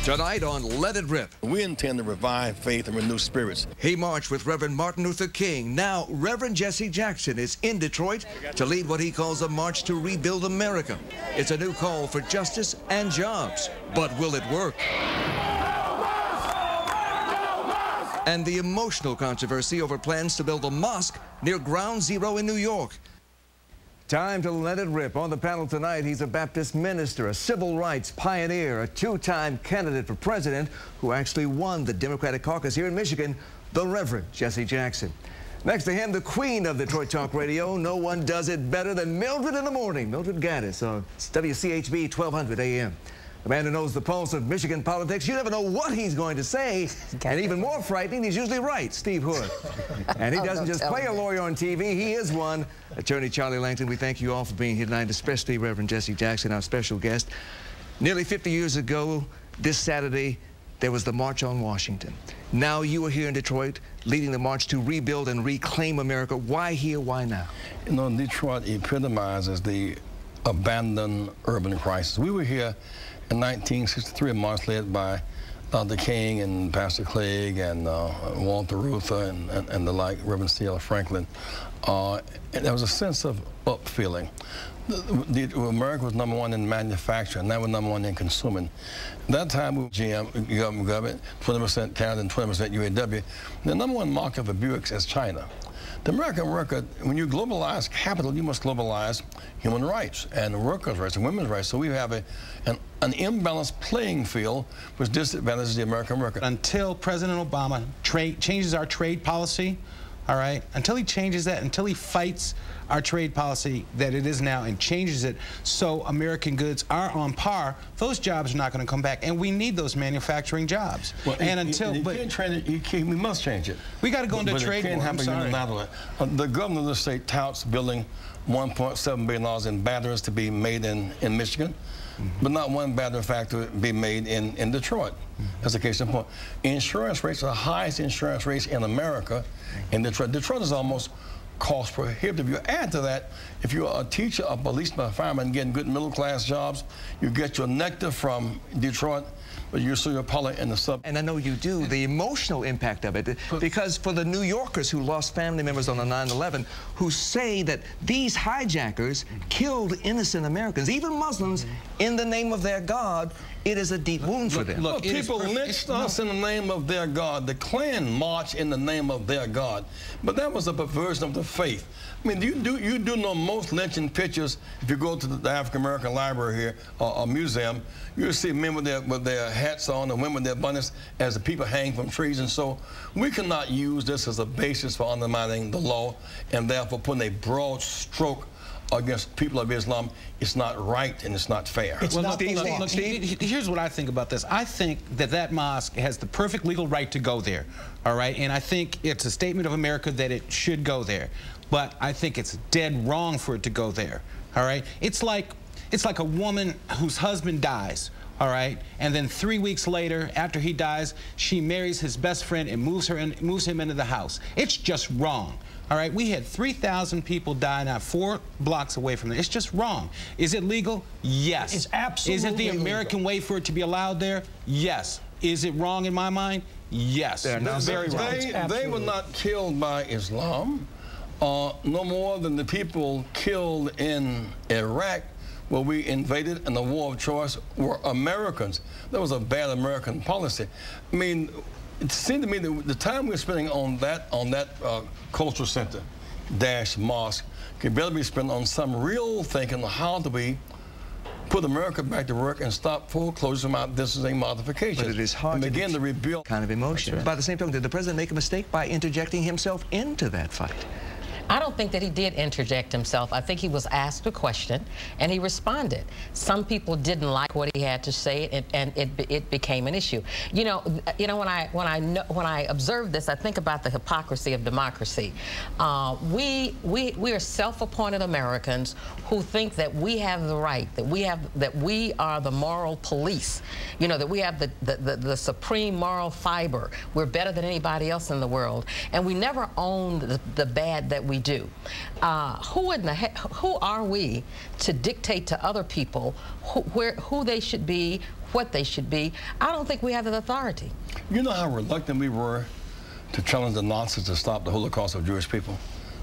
Tonight on Let It Rip. We intend to revive faith and renew spirits. He marched with Reverend Martin Luther King. Now, Reverend Jessie Jackson is in Detroit to lead what he calls a march to rebuild America. It's a new call for justice and jobs. But will it work? And the emotional controversy over plans to build a mosque near Ground Zero in New York. Time to let it rip. On the panel tonight, he's a Baptist minister, a civil rights pioneer, a two-time candidate for president who actually won the Democratic caucus here in Michigan, the Reverend Jessie Jackson. Next to him, the queen of Detroit Talk Radio. No one does it better than Mildred in the Morning. Mildred Gaddis on WCHB 1200 AM. The man who knows the pulse of Michigan politics. You never know what he's going to say. And even more frightening, he's usually right, Steve Hood. And he doesn't just play a lawyer on TV, he is one. Attorney Charlie Langton, we thank you all for being here tonight, especially Reverend Jessie Jackson, our special guest. Nearly 50 years ago, this Saturday, there was the March on Washington. Now you are here in Detroit, leading the march to rebuild and reclaim America. Why here, why now? You know, Detroit epitomizes the abandoned urban crisis. We were here in 1963, a march led by Dr. King and Pastor Clegg and Walter Reuther and the like, Reverend C.L. Franklin. And there was a sense of upfeeling. America was #1 in manufacturing, now we're #1 in consuming. At that time, we were GM, government, 20% Canada and 20% UAW. The #1 market for Buicks is China. The American worker, when you globalize capital, you must globalize human rights and workers' rights and women's rights. So we have an imbalanced playing field which disadvantages the American worker. Until President Obama changes our trade policy, all right, until he changes that, until he fights our trade policy that it is now and changes it so American goods are on par, those jobs are not going to come back, and we need those manufacturing jobs. Well, and we must change it. We got to go into a trade war. I'm sorry. The governor of the state touts building $1.7 billion in batteries to be made in Michigan, but not one battery factory be made in Detroit. That's the case in point. Insurance rates are the highest insurance rates in America in Detroit. Detroit is almost cost prohibitive. You add to that, if you're a teacher, a policeman, a fireman, getting good middle-class jobs, you get your nectar from Detroit, but you're so you're probably in the sub. And I know you do, the emotional impact of it, because for the New Yorkers who lost family members on the 9/11, who say that these hijackers killed innocent Americans, even Muslims, in the name of their God, it is a deep wound for them. Look, people lynched us in the name of their God. The Klan marched in the name of their God. But that was a perversion of the faith. I mean, you do know most lynching pictures. If you go to the African American Library here, or museum, you'll see men with their hats on and women with their bonnets as the people hang from trees. And so we cannot use this as a basis for undermining the law and therefore putting a broad stroke against people of Islam. It's not right and it's not fair. Well, look, here's what I think about this. I think that mosque has the perfect legal right to go there, all right? And I think it's a statement of America that it should go there. But I think it's dead wrong for it to go there, all right? It's like a woman whose husband dies, all right? And then 3 weeks later, after he dies, she marries his best friend and moves him into the house. It's just wrong. All right, we had 3,000 people die now 4 blocks away from there. It's just wrong. Is it legal? Yes. It's absolutely Is it the American way for it to be allowed there? Yes. Is it wrong in my mind? Yes. Very wrong. They were not killed by Islam, no more than the people killed in Iraq, where we invaded and the war of choice were Americans. That was a bad American policy. I mean, it seemed to me that the time we're spending on that cultural center / mosque could better be spent on some real thinking on how do we put America back to work and stop foreclosures about this is a modification. But it is hard to begin to rebuild kind of emotion. Right. By the same token, did the president make a mistake by interjecting himself into that fight? I don't think that he did interject himself. I think he was asked a question and he responded. Some people didn't like what he had to say, and it became an issue. You know, when I observe this, I think about the hypocrisy of democracy. We are self-appointed Americans who think that we have the right, that we are the moral police. You know, that we have the supreme moral fiber. We're better than anybody else in the world, and we never own the bad that we do. Who are we to dictate to other people who they should be, what they should be, I don't think we have the authority. You know how reluctant we were to challenge the Nazis to stop the Holocaust of Jewish people?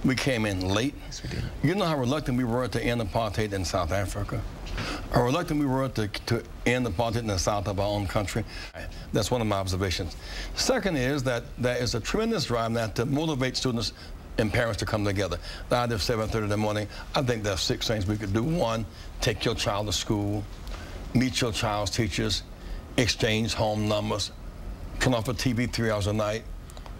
We came in late. Yes, we did. You know how reluctant we were to end apartheid in South Africa? How reluctant we were to end apartheid in the south of our own country? That's one of my observations. Second is that there is a tremendous drive now to motivate students and parents to come together. The idea of 7:30 in the morning, I think there are 6 things we could do. One, take your child to school, meet your child's teachers, exchange home numbers, turn off the TV 3 hours a night,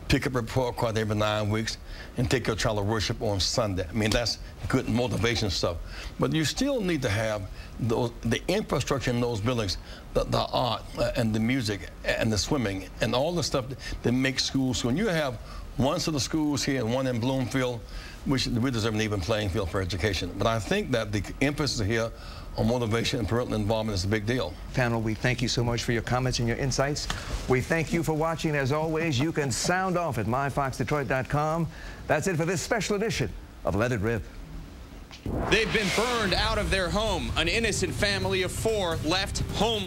pick up a report card every 9 weeks, and take your child to worship on Sunday. I mean, that's good motivation stuff. But you still need to have the infrastructure in those buildings, the art and the music and the swimming and all the stuff that makes schools. So when you have one set of schools here and one in Bloomfield, we deserve an even playing field for education. But I think that the emphasis here on motivation and parental involvement is a big deal. Panel, we thank you so much for your comments and your insights. We thank you for watching. As always, you can sound off at myfoxdetroit.com. That's it for this special edition of Let It Rip. They've been burned out of their home. An innocent family of 4 left home.